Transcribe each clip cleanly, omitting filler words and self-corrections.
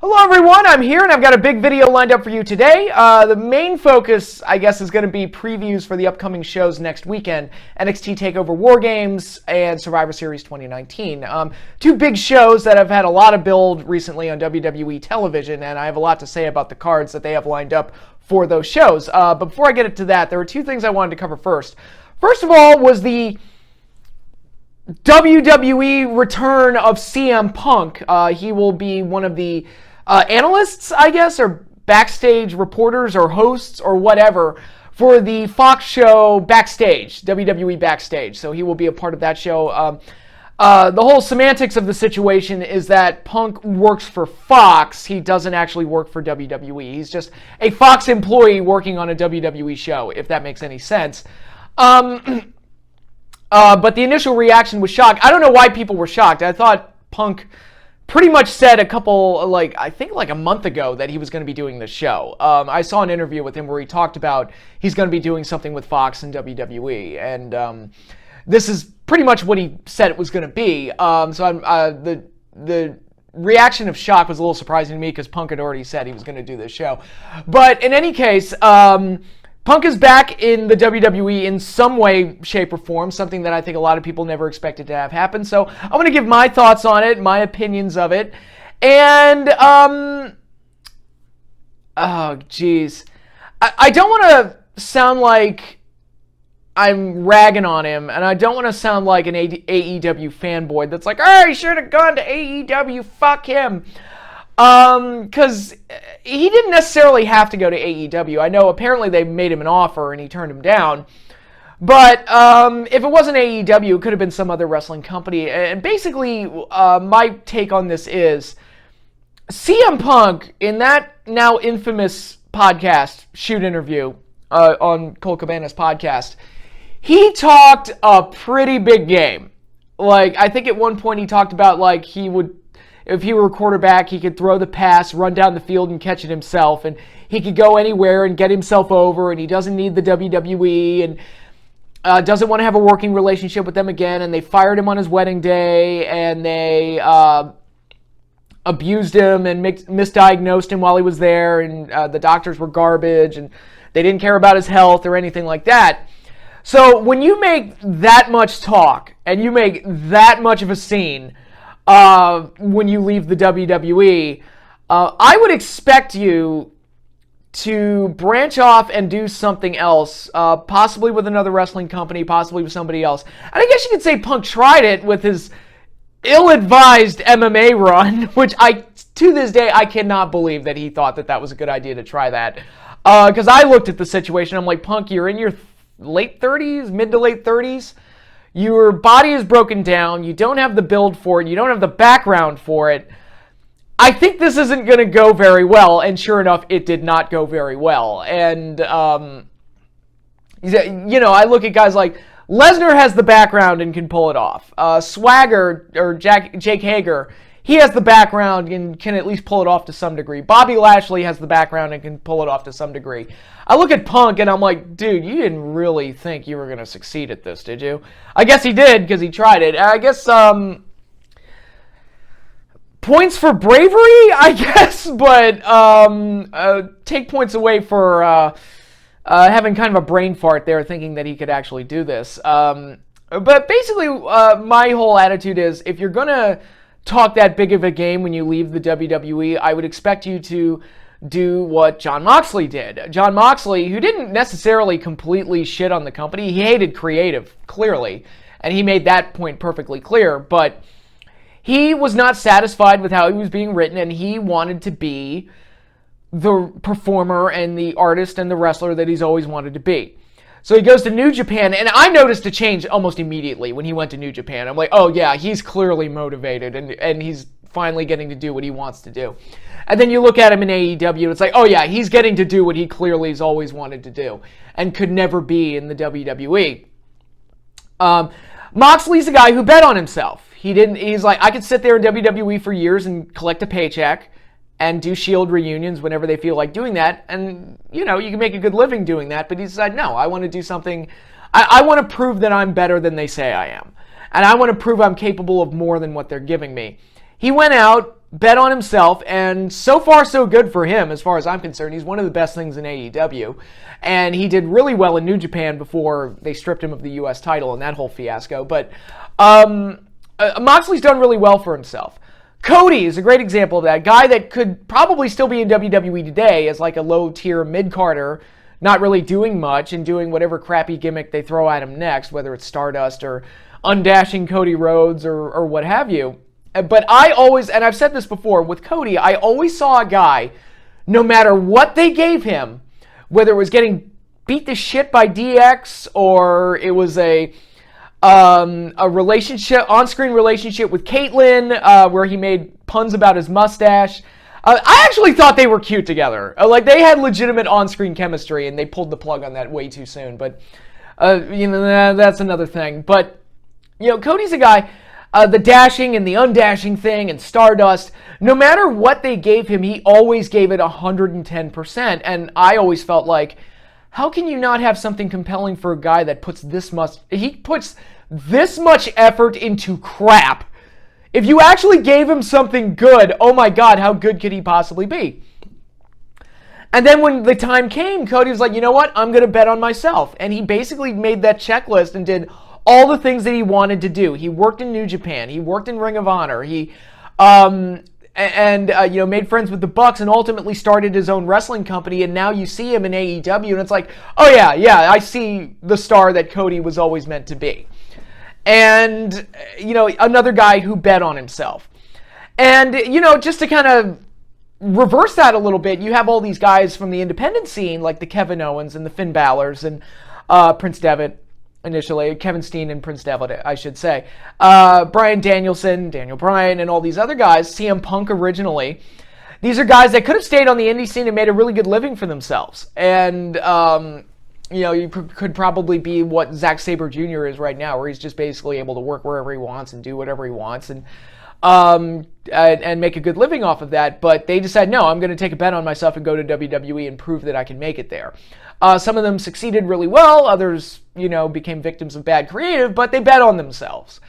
Hello everyone, I'm here and I've got a big video lined up for you today. The main focus, I guess, is going to be previews for the upcoming shows next weekend. NXT TakeOver War Games and Survivor Series 2019. Two big shows that have had a lot of build recently on WWE television, and I have a lot to say about the cards that they have lined up for those shows. But before I get into that, there were two things I wanted to cover first. First of all was the WWE return of CM Punk. He will be one of the analysts, I guess, or backstage reporters or hosts or whatever for the Fox show Backstage, WWE Backstage. So he will be a part of that show. The whole semantics of the situation is that Punk works for Fox. He doesn't actually work for WWE. He's just a Fox employee working on a WWE show, if that makes any sense. But the initial reaction was shock. I don't know why people were shocked. I thought Punk pretty much said I think a month ago that he was going to be doing this show. I saw an interview with him where he talked about he's going to be doing something with Fox and WWE, and this is pretty much what he said it was going to be. The reaction of shock was a little surprising to me because Punk had already said he was going to do this show. But in any case, Punk is back in the WWE in some way, shape, or form, something that I think a lot of people never expected to have happen. So I'm going to give my thoughts on it, my opinions of it. And, oh, geez. I don't want to sound like I'm ragging on him, and I don't want to sound like an AEW fanboy that's like, oh, he should have gone to AEW, fuck him. Because he didn't necessarily have to go to AEW. I know apparently they made him an offer and he turned him down. But if it wasn't AEW, it could have been some other wrestling company. And basically, my take on this is CM Punk, in that now infamous podcast, shoot interview on Cole Cabana's podcast, he talked a pretty big game. Like, I think at one point he talked about, like, he would, if he were a quarterback, he could throw the pass, run down the field, and catch it himself. And he could go anywhere and get himself over, and he doesn't need the WWE, and doesn't want to have a working relationship with them again. And they fired him on his wedding day, and they abused him and misdiagnosed him while he was there, and the doctors were garbage, and they didn't care about his health or anything like that. So when you make that much talk, and you make that much of a scene when you leave the WWE, I would expect you to branch off and do something else, possibly with another wrestling company, possibly with somebody else. And I guess you could say Punk tried it with his ill-advised MMA run, which to this day, I cannot believe that he thought that was a good idea to try that. Because I looked at the situation, I'm like, Punk, you're in your late 30s, mid to late 30s. Your body is broken down. You don't have the build for it. You don't have the background for it. I think this isn't going to go very well. And sure enough, it did not go very well. And, I look at guys like Lesnar has the background and can pull it off. Swagger, or Jake Hager, he has the background and can at least pull it off to some degree. Bobby Lashley has the background and can pull it off to some degree. I look at Punk and I'm like, dude, you didn't really think you were going to succeed at this, did you? I guess he did because he tried it. I guess points for bravery, I guess, but take points away for having kind of a brain fart there, thinking that he could actually do this. But basically, my whole attitude is, if you're going to talk that big of a game when you leave the WWE, I would expect you to do what Jon Moxley did. Jon Moxley, who didn't necessarily completely shit on the company, he hated creative, clearly, and he made that point perfectly clear, but he was not satisfied with how he was being written, and he wanted to be the performer and the artist and the wrestler that he's always wanted to be. So he goes to New Japan, and I noticed a change almost immediately when he went to New Japan. I'm like, oh yeah, he's clearly motivated, and he's finally getting to do what he wants to do. And then you look at him in AEW, and it's like, oh yeah, he's getting to do what he clearly has always wanted to do, and could never be in the WWE. Moxley's a guy who bet on himself. He's like, I could sit there in WWE for years and collect a paycheck, and do Shield reunions whenever they feel like doing that. And, you can make a good living doing that. But he decided, no, I want to do something. I want to prove that I'm better than they say I am. And I want to prove I'm capable of more than what they're giving me. He went out, bet on himself, and so far so good for him as far as I'm concerned. He's one of the best things in AEW, and he did really well in New Japan before they stripped him of the U.S. title and that whole fiasco. But Moxley's done really well for himself. Cody is a great example of that. Guy that could probably still be in WWE today as like a low-tier mid-carder, not really doing much and doing whatever crappy gimmick they throw at him next, whether it's Stardust or undashing Cody Rhodes or what have you. But I always, and I've said this before, with Cody, I always saw a guy, no matter what they gave him, whether it was getting beat to shit by DX or it was a relationship, on-screen relationship with Caitlyn, where he made puns about his mustache. I actually thought they were cute together. Like, they had legitimate on-screen chemistry, and they pulled the plug on that way too soon. But, that's another thing. But, Cody's a guy, the dashing and the undashing thing and Stardust, no matter what they gave him, he always gave it 110%. And I always felt like, how can you not have something compelling for a guy that puts this much effort into crap? If you actually gave him something good, oh my God, how good could he possibly be? And then when the time came, Cody was like, you know what? I'm going to bet on myself. And he basically made that checklist and did all the things that he wanted to do. He worked in New Japan. He worked in Ring of Honor. He made friends with the Bucks and ultimately started his own wrestling company. And now you see him in AEW, and it's like, oh yeah, I see the star that Cody was always meant to be. And, another guy who bet on himself. And, just to kind of reverse that a little bit, you have all these guys from the independent scene, like the Kevin Owens and the Finn Balor's and Prince Devitt. Initially, Kevin Steen and Prince Devitt, I should say. Bryan Danielson, Daniel Bryan, and all these other guys, CM Punk originally. These are guys that could have stayed on the indie scene and made a really good living for themselves. And, you could probably be what Zack Sabre Jr. is right now, where he's just basically able to work wherever he wants and do whatever he wants and make a good living off of that. But they decided, no, I'm going to take a bet on myself and go to WWE and prove that I can make it there. Some of them succeeded really well. Others, became victims of bad creative, but they bet on themselves.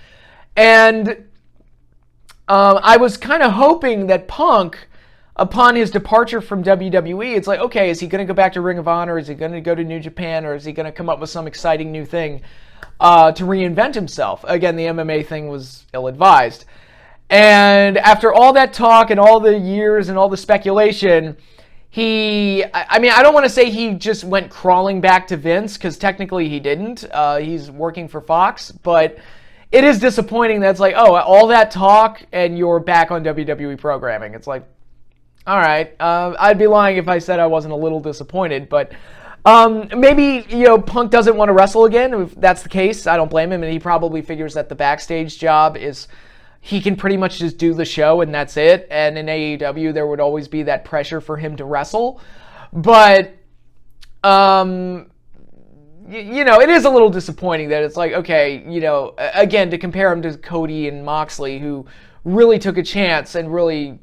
And I was kind of hoping that Punk, upon his departure from WWE, it's like, okay, is he going to go back to Ring of Honor? Is he going to go to New Japan? Or is he going to come up with some exciting new thing to reinvent himself? Again, the MMA thing was ill-advised. And after all that talk and all the years and all the speculation, I don't want to say he just went crawling back to Vince, because technically he didn't. He's working for Fox, but it is disappointing that it's like, oh, all that talk and you're back on WWE programming. It's like, all right, I'd be lying if I said I wasn't a little disappointed, but maybe, Punk doesn't want to wrestle again. If that's the case, I don't blame him, and he probably figures that the backstage job is, he can pretty much just do the show and that's it. And in AEW, there would always be that pressure for him to wrestle. But, it is a little disappointing that it's like, okay, again, to compare him to Cody and Moxley, who really took a chance and really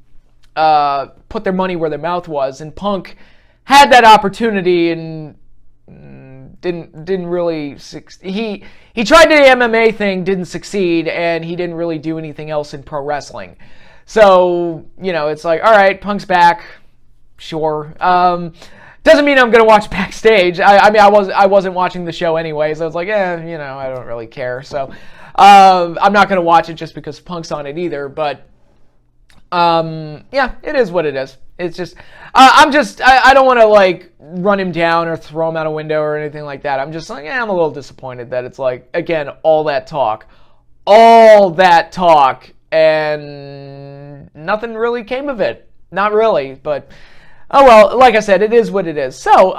put their money where their mouth was. And Punk had that opportunity and didn't really succeed. He tried the MMA thing, didn't succeed, and he didn't really do anything else in pro wrestling. So, it's like, all right, Punk's back, sure. Doesn't mean I'm gonna watch backstage. I wasn't watching the show anyway, so it's like, I don't really care. So, I'm not gonna watch it just because Punk's on it either. But, it is what it is. It's just, I don't want to, like, run him down or throw him out a window or anything like that. I'm just like, I'm a little disappointed that it's like, again, all that talk, and nothing really came of it. Not really, but, oh well, like I said, it is what it is. So,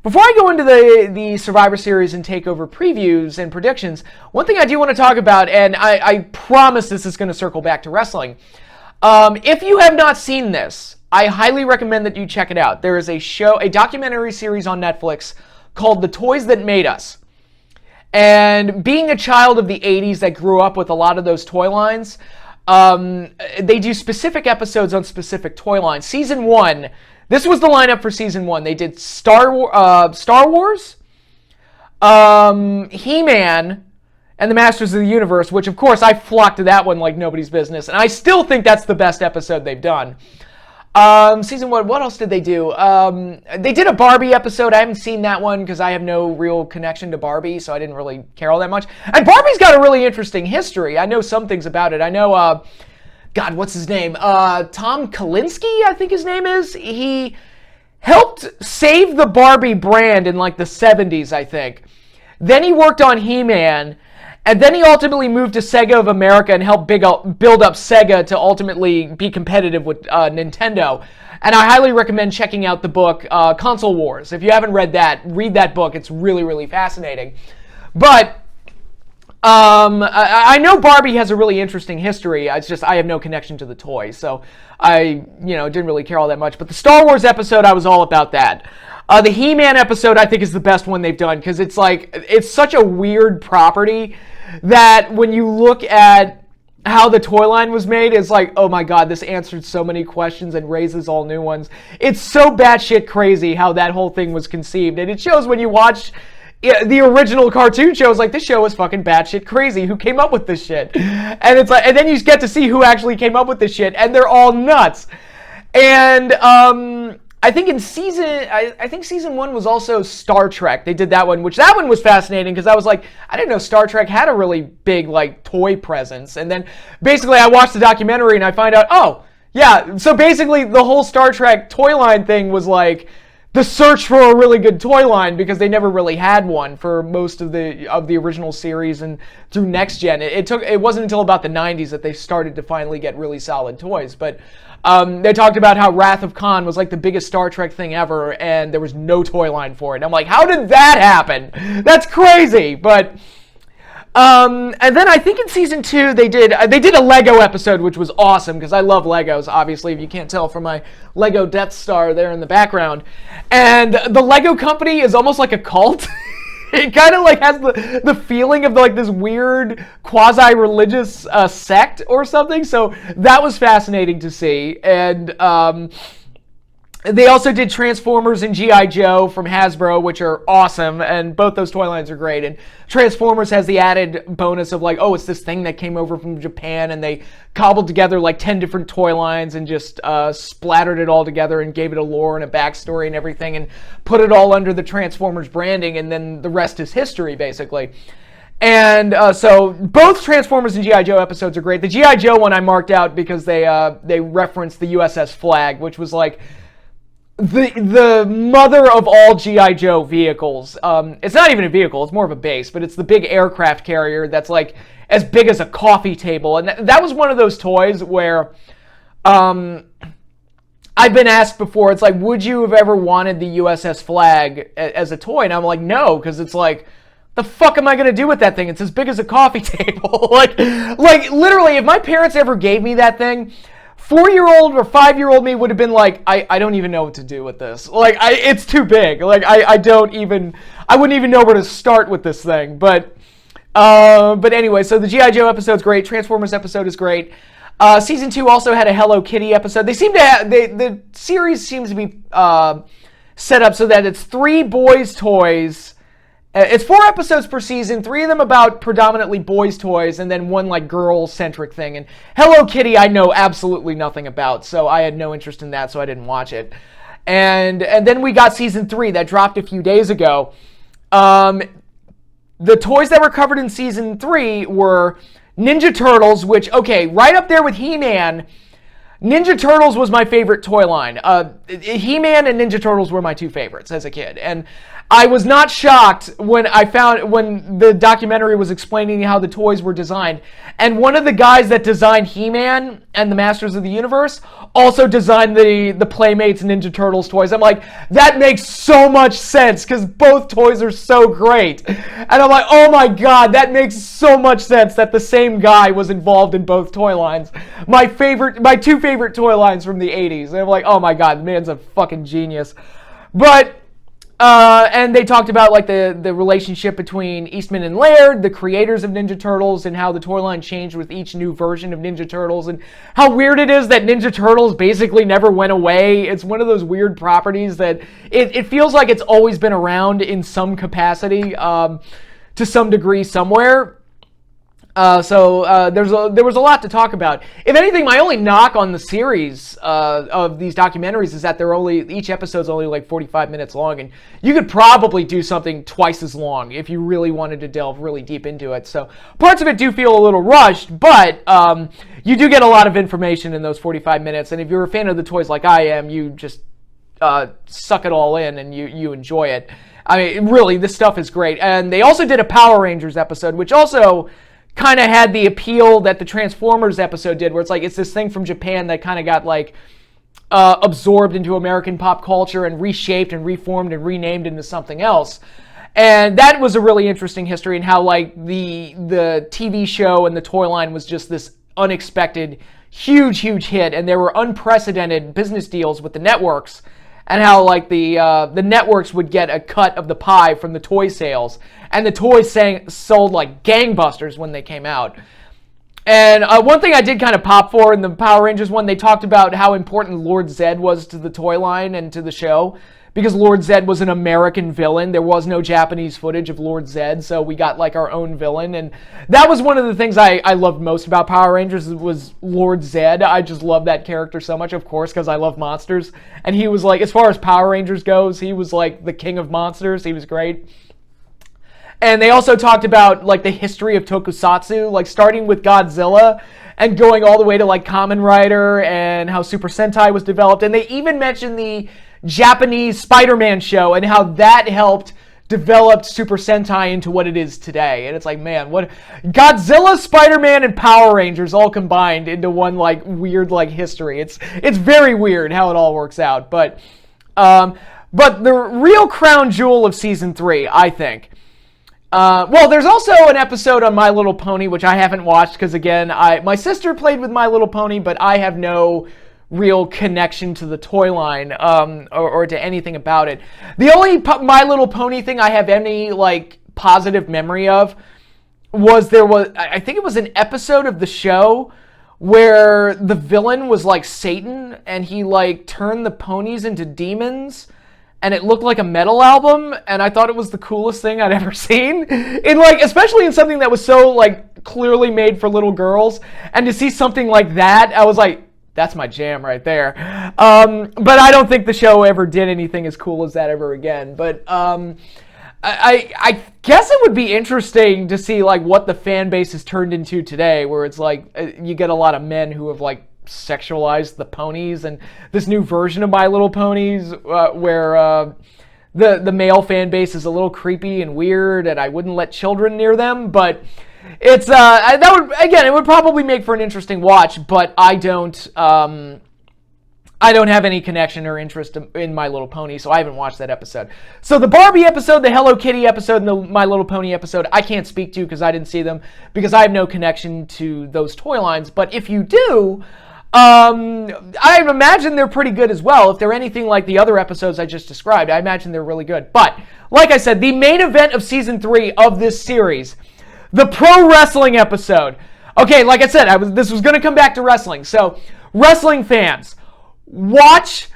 before I go into the Survivor Series and TakeOver previews and predictions, one thing I do want to talk about, and I promise this is going to circle back to wrestling. If you have not seen this, I highly recommend that you check it out. There is a documentary series on Netflix called The Toys That Made Us. And being a child of the 80s that grew up with a lot of those toy lines, they do specific episodes on specific toy lines. Season 1, this was the lineup for Season 1. They did Star Wars, He-Man, and the Masters of the Universe, which of course I flocked to that one like nobody's business, and I still think that's the best episode they've done. Season 1, what else did they do? They did a Barbie episode. I haven't seen that one because I have no real connection to Barbie, so I didn't really care all that much. And Barbie's got a really interesting history. I know some things about it. I know, God, what's his name? Tom Kalinske, I think his name is. He helped save the Barbie brand in like the 70s, I think. Then he worked on He-Man. And then he ultimately moved to Sega of America and helped build up Sega to ultimately be competitive with Nintendo. And I highly recommend checking out the book, Console Wars. If you haven't read that, read that book. It's really, really fascinating. But I know Barbie has a really interesting history. It's just I have no connection to the toy. So I didn't really care all that much. But the Star Wars episode, I was all about that. The He-Man episode, I think, is the best one they've done because it's such a weird property that when you look at how the toy line was made, it's like, oh my God, this answered so many questions and raises all new ones. It's so batshit crazy how that whole thing was conceived. And it shows when you watch the original cartoon shows, like, this show was fucking batshit crazy. Who came up with this shit? And it's like, and then you get to see who actually came up with this shit, and they're all nuts. And I think season 1 was also Star Trek. They did that one, which that one was fascinating because I was like, I didn't know Star Trek had a really big like toy presence. And then basically I watched the documentary and I find out, oh yeah, so basically the whole Star Trek toy line thing was like the search for a really good toy line because they never really had one for most of the original series and through Next Gen. It wasn't until about the 90s that they started to finally get really solid toys, but. They talked about how Wrath of Khan was like the biggest Star Trek thing ever, and there was no toy line for it. And I'm like, how did that happen? That's crazy. But and then I think in season 2 they did a Lego episode, which was awesome because I love Legos. Obviously, if you can't tell from my Lego Death Star there in the background, and the Lego company is almost like a cult. It kind of like has the feeling of like this weird quasi-religious sect or something. So that was fascinating to see. And they also did Transformers and G.I. Joe from Hasbro, which are awesome. And both those toy lines are great. And Transformers has the added bonus of like, oh, it's this thing that came over from Japan. And they cobbled together like 10 different toy lines and just splattered it all together and gave it a lore and a backstory and everything. And put it all under the Transformers branding. And then the rest is history, basically. And so both Transformers and G.I. Joe episodes are great. The G.I. Joe one I marked out because they referenced the USS Flag, which was like the mother of all G.I. Joe vehicles. It's not even a vehicle, it's more of a base, but it's the big aircraft carrier that's like as big as a coffee table. And that was one of those toys where I've been asked before, it's like, would you have ever wanted the USS Flag as a toy? And I'm like, no, because it's like, the fuck am I going to do with that thing? It's as big as a coffee table. like literally, if my parents ever gave me that thing, 4-year-old or 5-year-old me would have been like, I don't even know what to do with this. Like, it's too big. Like, I wouldn't even know where to start with this thing. But anyway, so the G.I. Joe episode's great. Transformers episode is great. Season 2 also had a Hello Kitty episode. They seem to have, the series seems to be set up so that it's 3 boys' toys. It's 4 episodes per season, 3 of them about predominantly boys' toys, and then 1 like girl-centric thing. And Hello Kitty I know absolutely nothing about, so I had no interest in that, so I didn't watch it. And then we got season 3 that dropped a few days ago. The toys that were covered in season 3 were Ninja Turtles, which, okay, right up there with He-Man. Ninja Turtles was my favorite toy line. He-Man and Ninja Turtles were my 2 favorites as a kid. And I was not shocked when the documentary was explaining how the toys were designed. And one of the guys that designed He-Man and the Masters of the Universe also designed the Playmates Ninja Turtles toys. I'm like, that makes so much sense because both toys are so great. And I'm like, oh my God, that makes so much sense that the same guy was involved in both toy lines. My 2 favorite toy lines from the 80s. And I'm like, oh my God, the man's a fucking genius. But and they talked about like the relationship between Eastman and Laird, the creators of Ninja Turtles, and how the toy line changed with each new version of Ninja Turtles, and how weird it is that Ninja Turtles basically never went away. It's one of those weird properties that it feels like it's always been around in some capacity, to some degree somewhere. There was a lot to talk about. If anything, my only knock on the series of these documentaries is that each episode's only like 45 minutes long, and you could probably do something twice as long if you really wanted to delve really deep into it. So parts of it do feel a little rushed, but you do get a lot of information in those 45 minutes, and if you're a fan of the toys like I am, you just suck it all in and you enjoy it. I mean, really, this stuff is great. And they also did a Power Rangers episode, which also kind of had the appeal that the Transformers episode did, where it's this thing from Japan that kind of got absorbed into American pop culture and reshaped and reformed and renamed into something else. And that was a really interesting history, and how the TV show and the toy line was just this unexpected huge hit, and there were unprecedented business deals with the networks, and how the networks would get a cut of the pie from the toy sales, and the toys sold like gangbusters when they came out. And one thing I did kind of pop for in the Power Rangers one, they talked about how important Lord Zed was to the toy line and to the show, because Lord Zed was an American villain. There was no Japanese footage of Lord Zed, so we got like our own villain. And that was one of the things I loved most about Power Rangers was Lord Zed. I just love that character so much, of course, because I love monsters. And he was like, as far as Power Rangers goes, he was like the king of monsters. He was great. And they also talked about like the history of tokusatsu, like starting with Godzilla and going all the way to like Kamen Rider and how Super Sentai was developed. And they even mentioned the Japanese Spider-Man show and how that helped develop Super Sentai into what it is today. And it's like, man, what Godzilla, Spider-Man, and Power Rangers all combined into one like weird like history. It's very weird how it all works out. But the real crown jewel of season 3, I think. Well, there's also an episode on My Little Pony, which I haven't watched because, again, my sister played with My Little Pony, but I have no real connection to the toy line or to anything about it. The only My Little Pony thing I have any like positive memory of was I think it was an episode of the show where the villain was like Satan and he like turned the ponies into demons. And it looked like a metal album, and I thought it was the coolest thing I'd ever seen. Especially in something that was so like clearly made for little girls, and to see something like that, I was like, that's my jam right there. But I don't think the show ever did anything as cool as that ever again. But I guess it would be interesting to see like what the fan base has turned into today, where it's like you get a lot of men who have like sexualized the ponies, and this new version of My Little Ponies where the male fan base is a little creepy and weird, and I wouldn't let children near them. But it's it would probably make for an interesting watch, but I don't have any connection or interest in My Little Pony, so I haven't watched that episode. So the Barbie episode, the Hello Kitty episode, and the My Little Pony episode, I can't speak to because I didn't see them, because I have no connection to those toy lines. But if you do, I imagine they're pretty good as well. If they're anything like the other episodes I just described, I imagine they're really good. But, like I said, the main event of Season 3 of this series, the pro wrestling episode. Okay, like I said, this was going to come back to wrestling. So, wrestling fans, watch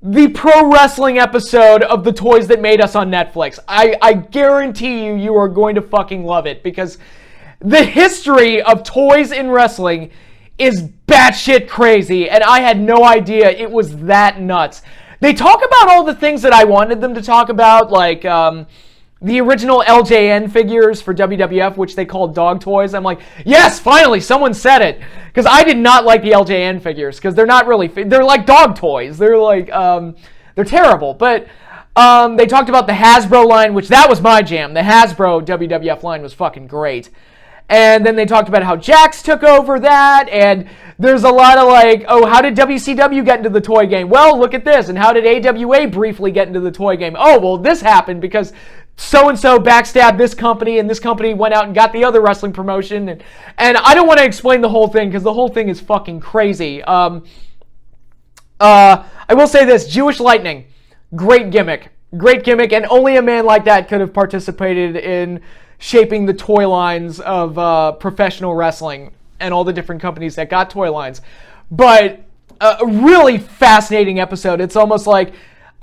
the pro wrestling episode of The Toys That Made Us on Netflix. I guarantee you are going to fucking love it, because the history of toys in wrestling is batshit crazy, and I had no idea it was that nuts. They talk about all the things that I wanted them to talk about, like the original LJN figures for WWF, which they called dog toys. I'm like, yes, finally, someone said it, because I did not like the LJN figures, because they're not really, they're like dog toys. They're like, they're terrible. But they talked about the Hasbro line, which that was my jam. The Hasbro WWF line was fucking great. And then they talked about how Jax took over that, and there's a lot of like, oh, how did WCW get into the toy game? Well, look at this. And how did AWA briefly get into the toy game? Oh, well, this happened because so-and-so backstabbed this company, and this company went out and got the other wrestling promotion. And I don't want to explain the whole thing, because the whole thing is fucking crazy. I will say this, Jewish Lightning, great gimmick, and only a man like that could have participated in shaping the toy lines of professional wrestling and all the different companies that got toy lines. But a really fascinating episode. It's almost like,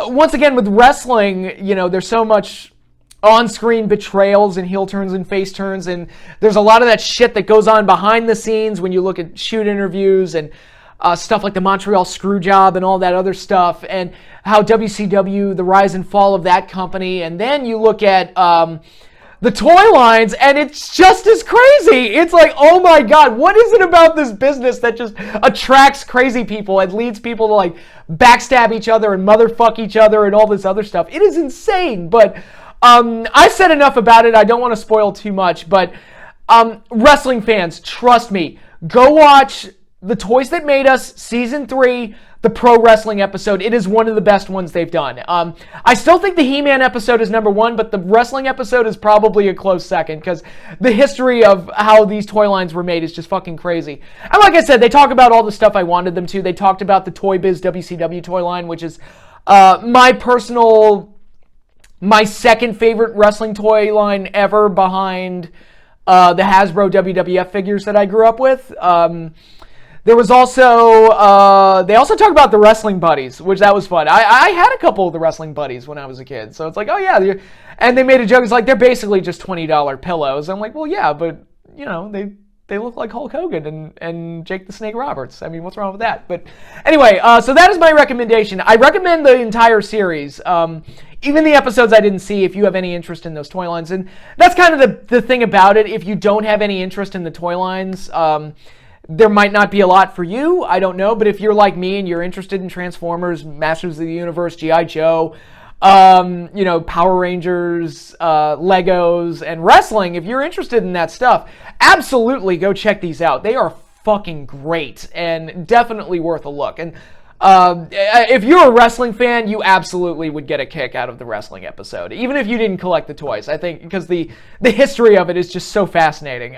once again, with wrestling, you know, there's so much on-screen betrayals and heel turns and face turns, and there's a lot of that shit that goes on behind the scenes when you look at shoot interviews and stuff like the Montreal Screwjob and all that other stuff, and how WCW, the rise and fall of that company, and then you look at the toy lines, and it's just as crazy. It's like, oh my God, what is it about this business that just attracts crazy people and leads people to like backstab each other and motherfuck each other and all this other stuff? It is insane, but I've said enough about it. I don't want to spoil too much, but wrestling fans, trust me, go watch The Toys That Made Us, Season 3, the pro wrestling episode. It is one of the best ones they've done. I still think the He-Man episode is number one, but the wrestling episode is probably a close second, because the history of how these toy lines were made is just fucking crazy. And like I said, they talk about all the stuff I wanted them to. They talked about the Toy Biz WCW toy line, which is my second favorite wrestling toy line ever, behind the Hasbro WWF figures that I grew up with. There was also, they also talk about the Wrestling Buddies, which that was fun. I had a couple of the Wrestling Buddies when I was a kid. So it's like, oh yeah. And they made a joke. It's like, they're basically just $20 pillows. I'm like, well, yeah, but, you know, they look like Hulk Hogan and Jake the Snake Roberts. I mean, what's wrong with that? But anyway, so that is my recommendation. I recommend the entire series. Even the episodes I didn't see, if you have any interest in those toy lines. And that's kind of the thing about it. If you don't have any interest in the toy lines, there might not be a lot for you. I don't know. But if you're like me and you're interested in Transformers, Masters of the Universe, G.I. Joe, you know, Power Rangers, Legos, and wrestling, if you're interested in that stuff, absolutely go check these out. They are fucking great and definitely worth a look. And if you're a wrestling fan, you absolutely would get a kick out of the wrestling episode, even if you didn't collect the toys. I think because the history of it is just so fascinating.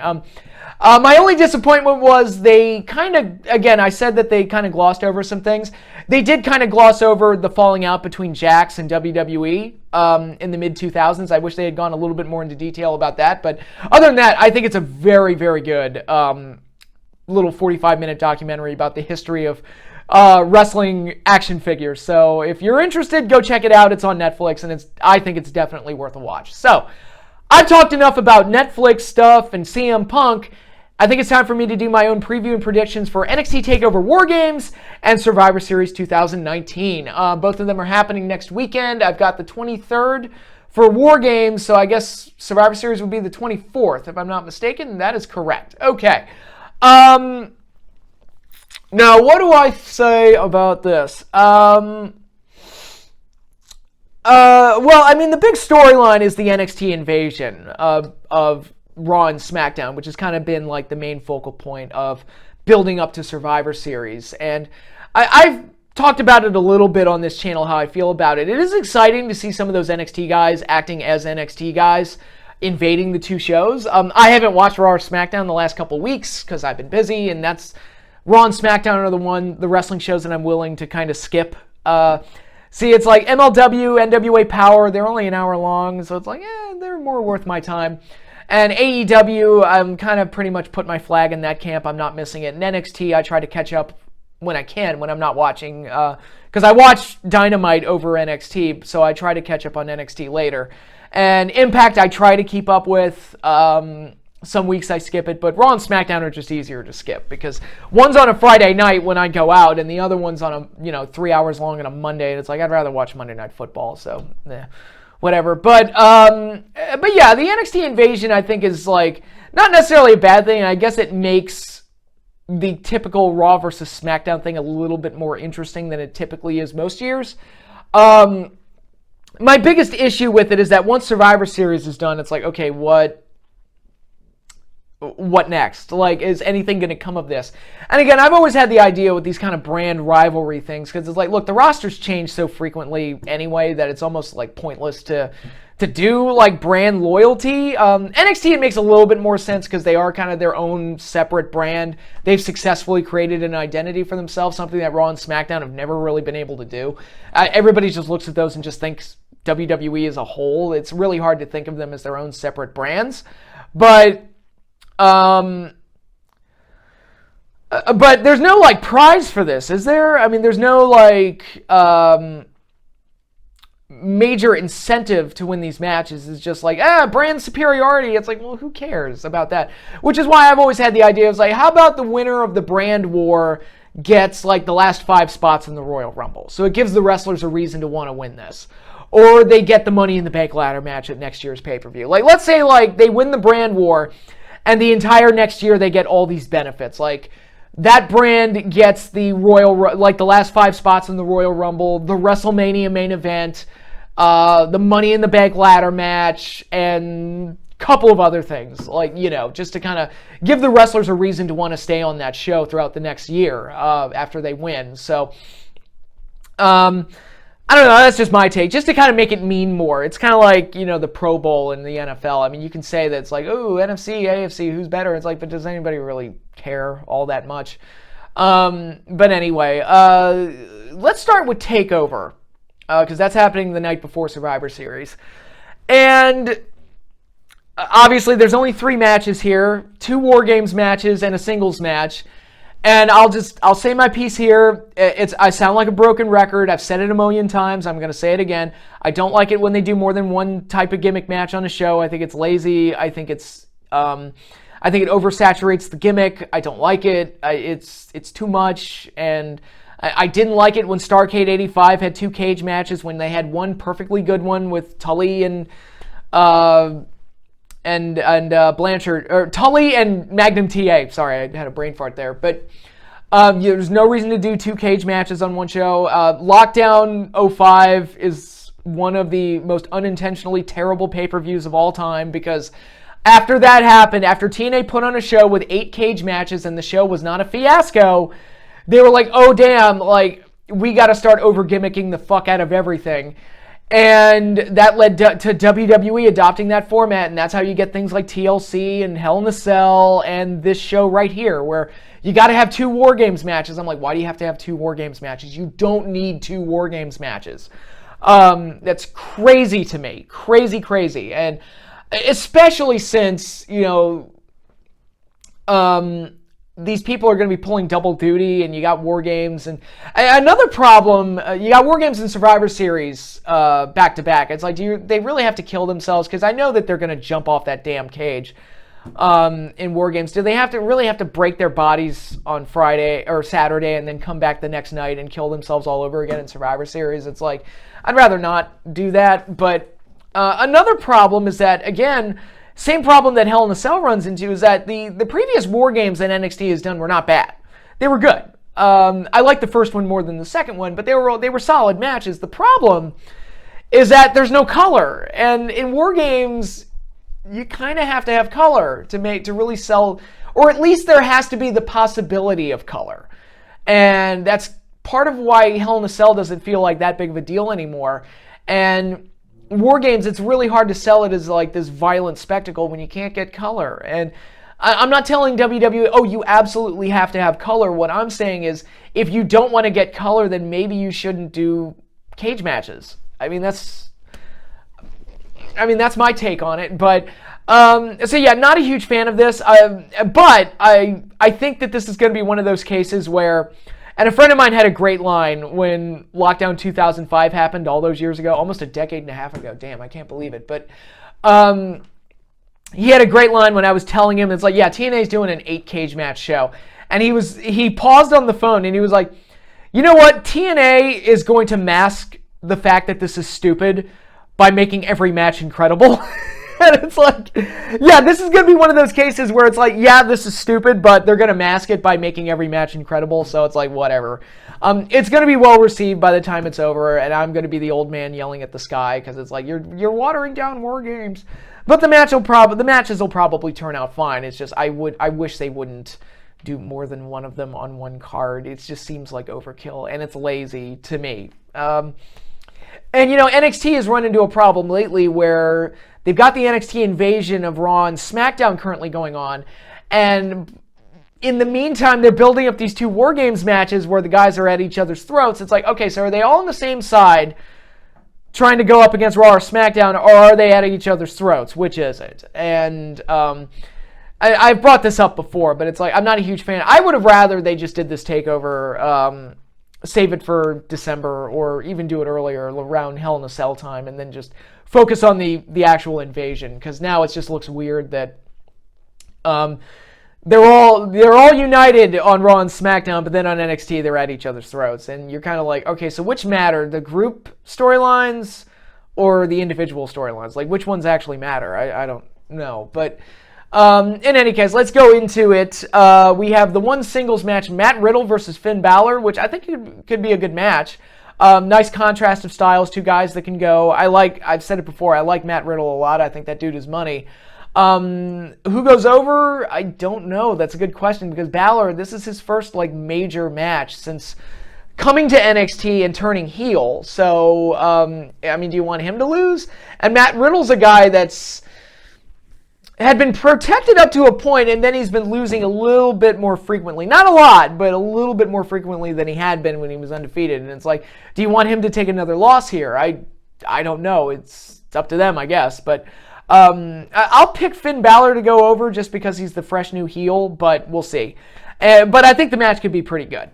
My only disappointment was they kind of, again, I said that they kind of glossed over some things. They did kind of gloss over the falling out between Jax and WWE in the mid-2000s. I wish they had gone a little bit more into detail about that. But other than that, I think it's a very, very good little 45-minute documentary about the history of wrestling action figures. So if you're interested, go check it out. It's on Netflix, and I think it's definitely worth a watch. So I've talked enough about Netflix stuff and CM Punk. I think it's time for me to do my own preview and predictions for NXT TakeOver War Games and Survivor Series 2019. Both of them are happening next weekend. I've got the 23rd for War Games, so I guess Survivor Series would be the 24th, if I'm not mistaken. That is correct. Okay. Now, what do I say about this? Well, I mean, the big storyline is the NXT invasion of Raw and SmackDown, which has kind of been like the main focal point of building up to Survivor Series. And I've talked about it a little bit on this channel, how I feel about it. It is exciting to see some of those NXT guys acting as NXT guys, invading the two shows. I haven't watched Raw or SmackDown the last couple weeks because I've been busy, and that's Raw and SmackDown are the wrestling shows that I'm willing to kind of skip. See, it's like MLW, NWA Power, they're only an hour long, so it's like, they're more worth my time. And AEW, I'm kind of pretty much put my flag in that camp. I'm not missing it. And NXT, I try to catch up when I can, when I'm not watching, because I watch Dynamite over NXT, so I try to catch up on NXT later. And Impact, I try to keep up with. Some weeks I skip it, but Raw and SmackDown are just easier to skip because one's on a Friday night when I go out, and the other one's on a 3 hours long on a Monday, and it's like I'd rather watch Monday Night Football. So, whatever. But yeah, the NXT invasion I think is like not necessarily a bad thing. I guess it makes the typical Raw versus SmackDown thing a little bit more interesting than it typically is most years. My biggest issue with it is that once Survivor Series is done, it's like, okay, what next? Like, is anything going to come of this? And again, I've always had the idea with these kind of brand rivalry things, because it's like, look, the rosters change so frequently anyway that it's almost like pointless to do like brand loyalty. NXT, it makes a little bit more sense because they are kind of their own separate brand. They've successfully created an identity for themselves, something that Raw and SmackDown have never really been able to do. Everybody just looks at those and just thinks WWE as a whole. It's really hard to think of them as their own separate brands. But there's no like prize for this, is there? I mean, there's no like major incentive to win these matches is just like, brand superiority. It's like, well, who cares about that? Which is why I've always had the idea of like, how about the winner of the brand war gets like the last 5 spots in the Royal Rumble? So it gives the wrestlers a reason to want to win this. Or they get the Money in the Bank ladder match at next year's pay-per-view. Like, let's say like they win the brand war and the entire next year they get all these benefits. Like, that brand gets the the last 5 spots in the Royal Rumble, the WrestleMania main event, the Money in the Bank ladder match, and a couple of other things. Like, just to kind of give the wrestlers a reason to want to stay on that show throughout the next year after they win. So, I don't know, that's just my take, just to kind of make it mean more. It's kind of like, the Pro Bowl in the NFL. I mean, you can say that it's like, oh, NFC, AFC, who's better? It's like, but does anybody really care all that much? But anyway, let's start with TakeOver, because that's happening the night before Survivor Series. And obviously, there's only 3 matches here, 2 War Games matches and a singles match. And I'll say my piece here. I sound like a broken record. I've said it a million times. I'm going to say it again. I don't like it when they do more than one type of gimmick match on a show. I think it's lazy. I think it oversaturates the gimmick. I don't like it. It's too much. And I didn't like it when Starrcade 85 had 2 cage matches, when they had one perfectly good one with Tully and Blanchard, or Tully and Magnum TA. Sorry, I had a brain fart there. But there's no reason to do 2 cage matches on one show. Lockdown 05 is one of the most unintentionally terrible pay-per-views of all time, because after that happened, after TNA put on a show with 8 cage matches and the show was not a fiasco, they were like, oh damn, like, we got to start over-gimmicking the fuck out of everything. And that led to WWE adopting that format, and that's how you get things like TLC and Hell in a Cell and this show right here, where you got to have 2 War Games matches. I'm like, why do you have to have 2 War Games matches? You don't need 2 War Games matches. That's crazy to me. Crazy. And especially since, these people are going to be pulling double duty, and you got War Games. And another problem, you got War Games and Survivor Series back to back. It's like, they really have to kill themselves? Because I know that they're going to jump off that damn cage in War Games. Do they really have to break their bodies on Friday or Saturday and then come back the next night and kill themselves all over again in Survivor Series? It's like, I'd rather not do that. But another problem is that, again, same problem that Hell in a Cell runs into, is that the previous War Games that NXT has done were not bad. They were good. I like the first one more than the second one, but they were solid matches. The problem is that there's no color, and in War Games, you kind of have to have color to really sell, or at least there has to be the possibility of color, and that's part of why Hell in a Cell doesn't feel like that big of a deal anymore. And War Games, it's really hard to sell it as like this violent spectacle when you can't get color. And I'm not telling WWE, oh, you absolutely have to have color. What I'm saying is, if you don't want to get color, then maybe you shouldn't do cage matches. I mean, that's my take on it. But so yeah, not a huge fan of this. But I think that this is going to be one of those cases where, and a friend of mine had a great line when Lockdown 2005 happened all those years ago, almost a decade and a half ago. Damn, I can't believe it. But he had a great line when I was telling him, it's like, yeah, TNA's doing an 8 cage match show. And he paused on the phone and he was like, you know what? TNA is going to mask the fact that this is stupid by making every match incredible. And it's like, yeah, this is going to be one of those cases where it's like, yeah, this is stupid, but they're going to mask it by making every match incredible. So it's like, whatever. It's going to be well received by the time it's over, and I'm going to be the old man yelling at the sky because it's like, you're watering down War Games. But the matches will probably turn out fine. It's just, I wish they wouldn't do more than one of them on one card. It just seems like overkill, and it's lazy to me. And NXT has run into a problem lately where they've got the NXT invasion of Raw and SmackDown currently going on, and in the meantime, they're building up these 2 War Games matches where the guys are at each other's throats. It's like, okay, so are they all on the same side trying to go up against Raw or SmackDown, or are they at each other's throats? Which is it? And I've brought this up before, but it's like, I'm not a huge fan. I would have rather they just did this TakeOver save it for December or even do it earlier around Hell in a Cell time and then just focus on the actual invasion, because now it just looks weird that they're all united on Raw and SmackDown, but then on NXT they're at each other's throats, and you're kind of like, okay, so which matter, the group storylines or the individual storylines? Like, which ones actually matter? I don't know, but in any case, let's go into it. We have the one singles match, Matt Riddle versus Finn Balor, which I think could be a good match. Nice contrast of styles, two guys that can go. I've said it before, I like Matt Riddle a lot. I think that dude is money. Who goes over? I don't know. That's a good question, because Balor, this is his first major match since coming to NXT and turning heel. So, do you want him to lose? And Matt Riddle's a guy that's had been protected up to a point, and then he's been losing a little bit more frequently. Not a lot, but a little bit more frequently than he had been when he was undefeated. And it's like, do you want him to take another loss here? I don't know. It's up to them, I guess. But I'll pick Finn Balor to go over just because he's the fresh new heel, but we'll see. But I think the match could be pretty good.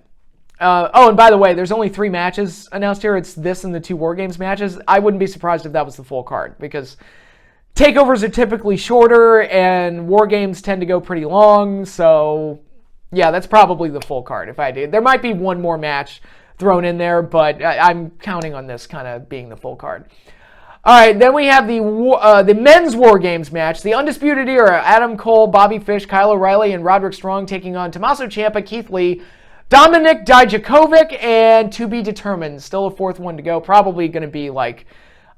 And by the way, there's only 3 matches announced here. It's this and the 2 War Games matches. I wouldn't be surprised if that was the full card, because takeovers are typically shorter and War Games tend to go pretty long. So, yeah, that's probably the full card if I did. There might be one more match thrown in there, but I'm counting on this kind of being the full card. All right, then we have the men's War Games match. The Undisputed Era, Adam Cole, Bobby Fish, Kyle O'Reilly, and Roderick Strong taking on Tommaso Ciampa, Keith Lee, Dominik Dijakovic, and to be determined. Still a 4th one to go. Probably going to be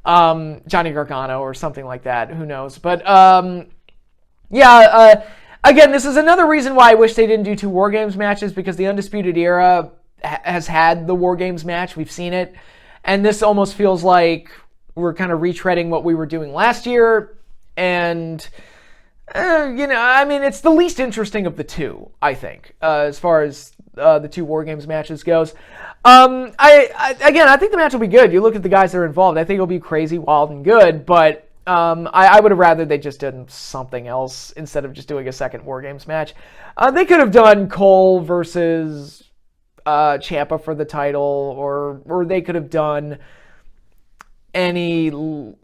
Johnny Gargano or something like that. Who knows? But again, this is another reason why I wish they didn't do 2 War Games matches, because the Undisputed Era has had the War Games match. We've seen it. And this almost feels like we're kind of retreading what we were doing last year. And, it's the least interesting of the 2, I think, as far as the 2 War Games matches goes. I think the match will be good. You look at the guys that are involved, I think it'll be crazy, wild, and good, but I would have rather they just done something else instead of just doing a second War Games match. They could have done Cole versus Ciampa for the title, or they could have done anything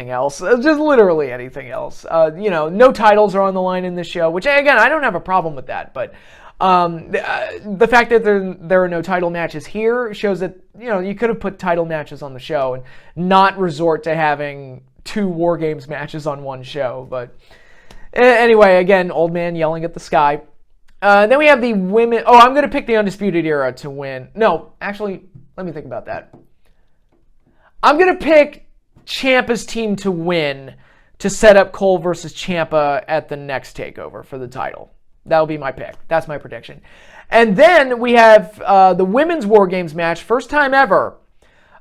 else, just literally anything else. No titles are on the line in this show, which, again, I don't have a problem with that, but the fact that there are no title matches here shows that, you could have put title matches on the show and not resort to having 2 War Games matches on one show. But anyway, again, old man yelling at the sky. Then we have the women. Oh, I'm going to pick the Undisputed Era to win. No, actually, let me think about that. I'm going to pick Ciampa's team to win to set up Cole versus Ciampa at the next TakeOver for the title. That'll be my pick. That's my prediction. And then we have the Women's War Games match, first time ever.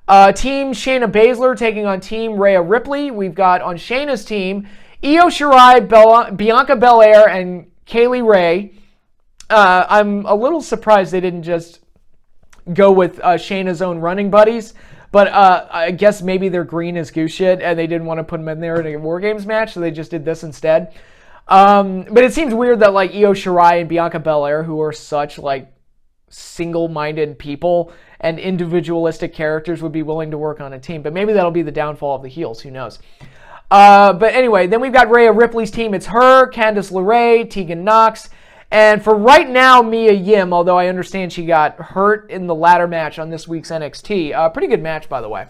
Team Shayna Baszler taking on Team Rhea Ripley. We've got on Shayna's team Io Shirai, Bianca Belair, and Kaylee Ray. I'm a little surprised they didn't just go with Shayna's own running buddies. But I guess maybe they're green as goose shit, and they didn't want to put them in there in a War Games match, so they just did this instead. But it seems weird that Io Shirai and Bianca Belair, who are such single-minded people and individualistic characters, would be willing to work on a team. But maybe that'll be the downfall of the heels. Who knows? But anyway, then we've got Rhea Ripley's team. It's her, Candice LeRae, Tegan Nox, and for right now, Mia Yim, although I understand she got hurt in the ladder match on this week's NXT. Pretty good match, by the way.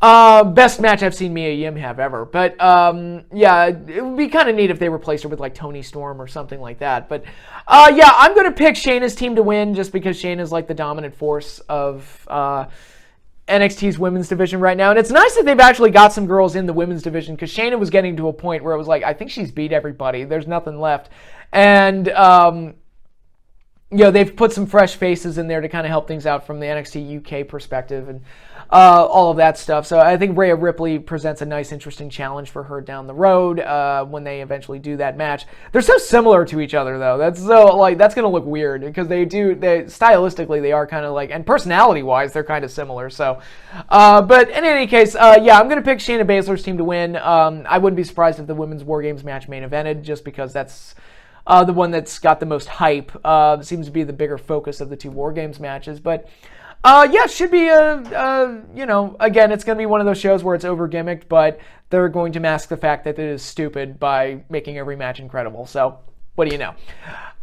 Best match I've seen Mia Yim have ever. But, it would be kind of neat if they replaced her with, Toni Storm or something like that. But, I'm going to pick Shayna's team to win just because Shayna's, the dominant force of NXT's women's division right now. And it's nice that they've actually got some girls in the women's division, because Shayna was getting to a point where it was I think she's beat everybody. There's nothing left. And, they've put some fresh faces in there to kind of help things out from the NXT UK perspective and all of that stuff. So I think Rhea Ripley presents a nice, interesting challenge for her down the road when they eventually do that match. They're so similar to each other, though. That's that's going to look weird because stylistically, they are kind of and personality-wise, they're kind of similar. So, but in any case, I'm going to pick Shayna Baszler's team to win. I wouldn't be surprised if the Women's War Games match main evented, just because that's the one that's got the most hype. Seems to be the bigger focus of the two War Games matches. But yeah, it should be again, it's going to be one of those shows where it's over gimmicked, but they're going to mask the fact that it is stupid by making every match incredible. So what do you know?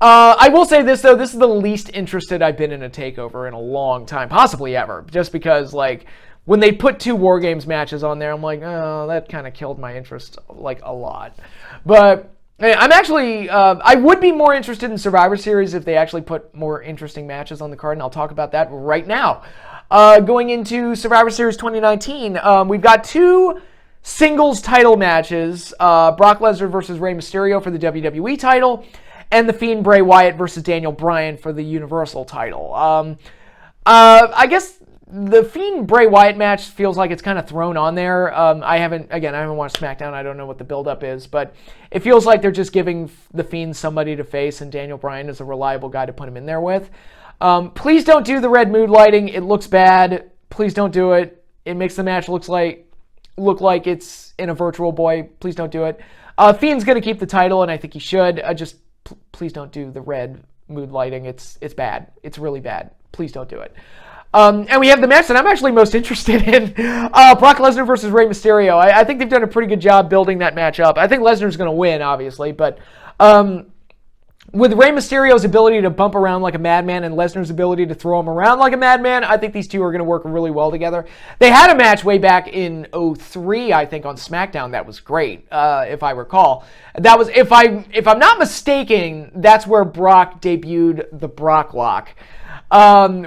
I will say this, though. This is the least interested I've been in a TakeOver in a long time, possibly ever, just because, like, when they put two War Games matches on there, I'm like, oh, that kind of killed my interest, like, a lot. But I'm actually, I would be more interested in Survivor Series if they actually put more interesting matches on the card, and I'll talk about that right now. Going into Survivor Series 2019, we've got two singles title matches, Brock Lesnar versus Rey Mysterio for the WWE title, and The Fiend Bray Wyatt versus Daniel Bryan for the Universal title. I guess the Fiend Bray Wyatt match feels like it's kind of thrown on there. I haven't watched SmackDown. I don't know what the build-up is, but it feels like they're just giving the Fiend somebody to face, and Daniel Bryan is a reliable guy to put him in there with. Please don't do the red mood lighting. It looks bad. Please don't do it. It makes the match look like it's in a Virtual Boy. Please don't do it. Fiend's going to keep the title, and I think he should. Please don't do the red mood lighting. It's bad. It's really bad. Please don't do it. And we have the match that I'm actually most interested in. Brock Lesnar versus Rey Mysterio. I think they've done a pretty good job building that match up. I think Lesnar's going to win, obviously, but with Rey Mysterio's ability to bump around like a madman and Lesnar's ability to throw him around like a madman, I think these two are going to work really well together. They had a match way back in 2003, I think, on SmackDown that was great, if I recall. That was, if I'm not mistaken, that's where Brock debuted the Brock Lock,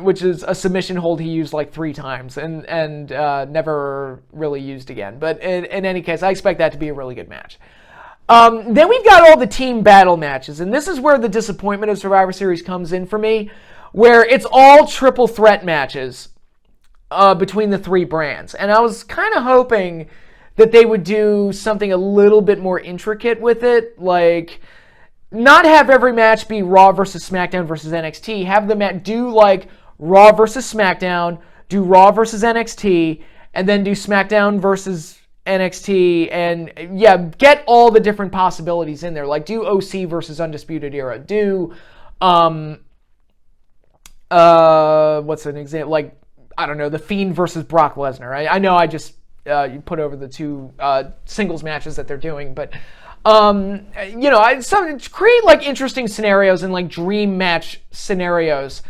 which is a submission hold he used like 3 times and never really used again. But in any case, I expect that to be a really good match. Then we've got all the team battle matches, and this is where the disappointment of Survivor Series comes in for me, where it's all triple threat matches between the 3 brands. And I was kind of hoping that they would do something a little bit more intricate with it, like not have every match be Raw versus SmackDown versus NXT. Have the do like Raw versus SmackDown, do Raw versus NXT, and then do SmackDown versus NXT, and yeah, get all the different possibilities in there. Like do OC versus Undisputed Era. Do what's an example? Like, I don't know, The Fiend versus Brock Lesnar. I know I just you put over the 2 singles matches that they're doing, but create like interesting scenarios and like dream match scenarios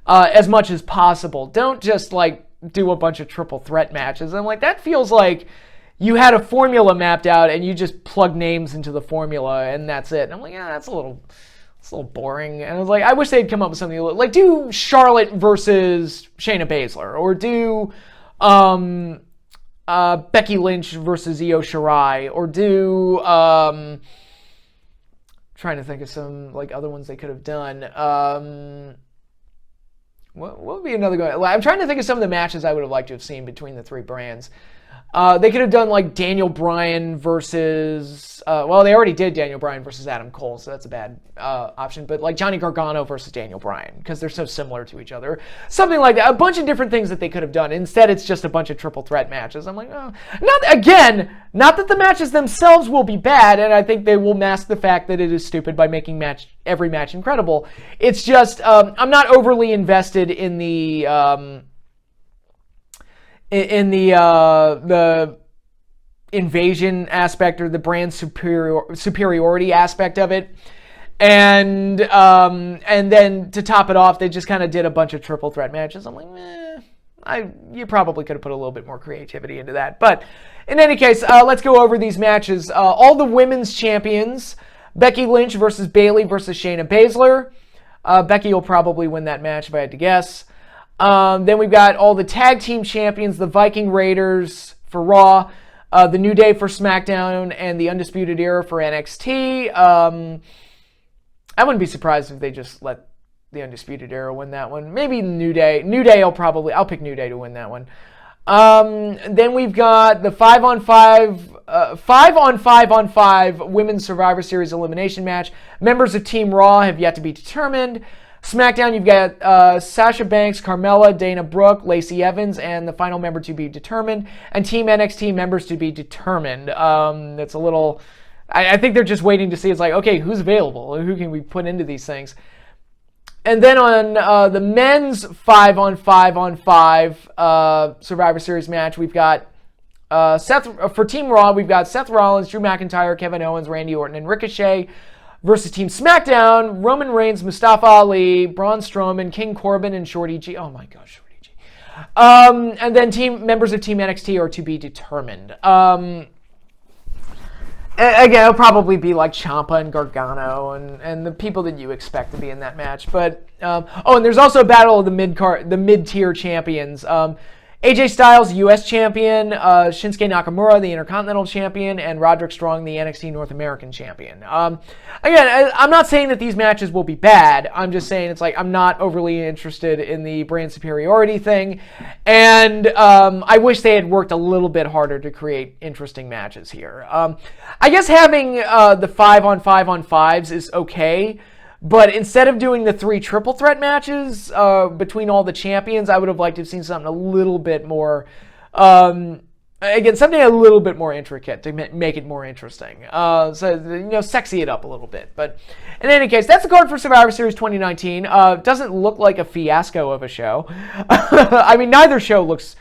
as much as possible. Don't just like do a bunch of triple threat matches. I'm like, that feels like you had a formula mapped out and you just plug names into the formula and that's it. And I'm like, yeah, that's a little boring. And I was like, I wish they'd come up with something like do Charlotte versus Shayna Baszler, or do Becky Lynch versus Io Shirai, or do trying to think of some like other ones they could have done. What would be another good? I'm trying to think of some of the matches I would have liked to have seen between the 3 brands. They could have done like Daniel Bryan versus, well, they already did Daniel Bryan versus Adam Cole, so that's a bad option. But like Johnny Gargano versus Daniel Bryan, because they're so similar to each other. Something like that. A bunch of different things that they could have done. Instead, it's just a bunch of triple threat matches. I'm like, oh. Not that the matches themselves will be bad, and I think they will mask the fact that it is stupid by making every match incredible. It's just, I'm not overly invested in the invasion aspect or the brand superiority aspect of it, and then to top it off, they just kind of did a bunch of triple threat matches. I'm like, you probably could have put a little bit more creativity into that. But in any case, let's go over these matches. All the women's champions: Becky Lynch versus Bayley versus Shayna Baszler. Becky will probably win that match if I had to guess. Then we've got all the tag team champions: the Viking Raiders for Raw, the New Day for SmackDown, and the Undisputed Era for NXT. I wouldn't be surprised if they just let the Undisputed Era win that one. Maybe New Day. I'll pick New Day to win that one. Then we've got the 5-on-5 Women's Survivor Series elimination match. Members of Team Raw have yet to be determined. SmackDown, you've got Sasha Banks, Carmella, Dana Brooke, Lacey Evans, and the final member to be determined. And Team NXT members to be determined. It's a little I think they're just waiting to see. It's like, okay, who's available? Who can we put into these things? And then on the men's 5-on-5-on-5 Survivor Series match, we've got for Team Raw, we've got Seth Rollins, Drew McIntyre, Kevin Owens, Randy Orton, and Ricochet versus Team SmackDown, Roman Reigns, Mustafa Ali, Braun Strowman, King Corbin, and Shorty G. Oh my gosh, Shorty G. And then members of Team NXT are to be determined. Again, it'll probably be like Ciampa and Gargano and the people that you expect to be in that match. But and there's also a battle of the mid-tier champions. AJ Styles, U.S. champion, Shinsuke Nakamura, the Intercontinental champion, and Roderick Strong, the NXT North American champion. Again, I'm not saying that these matches will be bad. I'm just saying it's like I'm not overly interested in the brand superiority thing, and I wish they had worked a little bit harder to create interesting matches here. I guess having the 5-on-5-on-5s is okay. But instead of doing the 3 triple threat matches between all the champions, I would have liked to have seen something a little bit more, something a little bit more intricate to make it more interesting. Sexy it up a little bit. But in any case, that's the card for Survivor Series 2019. Doesn't look like a fiasco of a show. I mean, neither show looks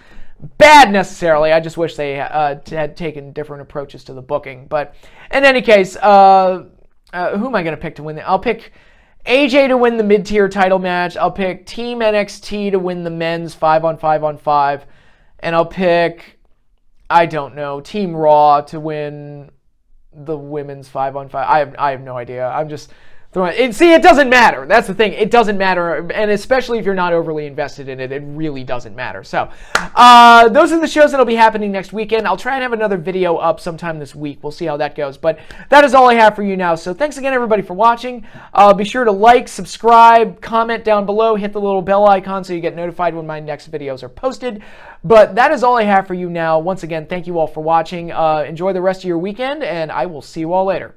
bad necessarily. I just wish they had taken different approaches to the booking. But in any case, who am I going to pick to win? I'll pick AJ to win the mid-tier title match. I'll pick Team NXT to win the men's 5-on-5-on-5. And I'll pick, I don't know, Team Raw to win the women's 5-on-5. I have no idea. I'm just throwing it. See, it doesn't matter. That's the thing. It doesn't matter. And especially if you're not overly invested in it, it really doesn't matter. So those are the shows that'll be happening next weekend. I'll try and have another video up sometime this week. We'll see how that goes. But that is all I have for you now. So thanks again, everybody, for watching. Be sure to like, subscribe, comment down below, hit the little bell icon so you get notified when my next videos are posted. But that is all I have for you now. Once again, thank you all for watching. Enjoy the rest of your weekend, and I will see you all later.